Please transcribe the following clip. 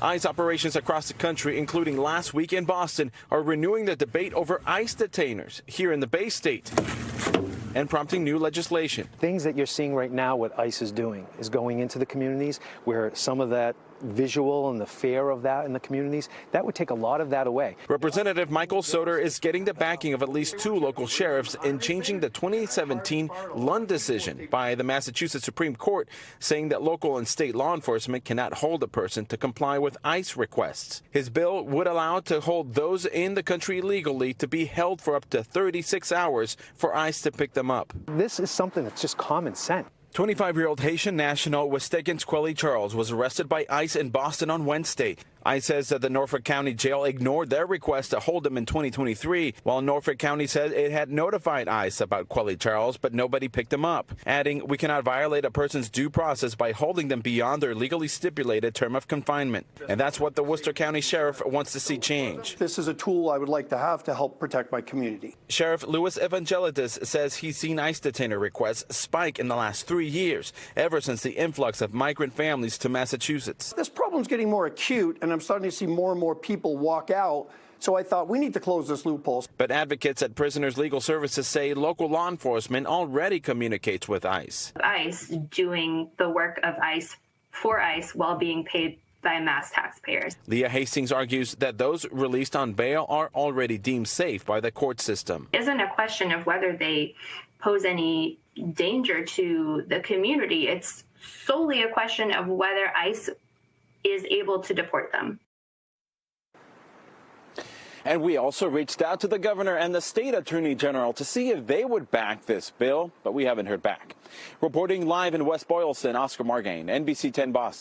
ICE operations across the country, including last week in Boston, are renewing the debate over ICE detainers here in the Bay State and prompting new legislation. Things that you're seeing right now, what ICE is doing is going into the communities where some of that visual and the fear of that in the communities, that would take a lot of that away. Representative Michael Soter is getting the backing of at least 2 local sheriffs in changing the 2017 Lund decision by the Massachusetts Supreme Court, saying that local and state law enforcement cannot hold a person to comply with ICE requests. His bill would allow to hold those in the country illegally to be held for up to 36 hours for ICE to pick them up. This is something that's just common sense. 25-year-old Haitian national Westegans Quelly Charles was arrested by ICE in Boston on Wednesday. ICE says that the Norfolk County Jail ignored their request to hold him in 2023, while Norfolk County said it had notified ICE about Quelly Charles, but nobody picked him up, adding, "We cannot violate a person's due process by holding them beyond their legally stipulated term of confinement." And that's what the Worcester County Sheriff wants to see change. This is a tool I would like to have to help protect my community. Sheriff Louis Evangelides says he's seen ICE detainer requests spike in the last 3 years, ever since the influx of migrant families to Massachusetts. This problem's getting more acute, and I'm starting to see more and more people walk out. So I thought we need to close this loophole. But advocates at Prisoners Legal Services say local law enforcement already communicates with ICE. ICE doing the work of ICE for ICE while being paid by mass taxpayers. Leah Hastings argues that those released on bail are already deemed safe by the court system. It isn't a question of whether they pose any danger to the community. It's solely a question of whether ICE is able to deport them. And we also reached out to the governor and the state attorney general to see if they would back this bill, but we haven't heard back. Reporting live in West Boylston, Oscar Margain, NBC 10 Boston.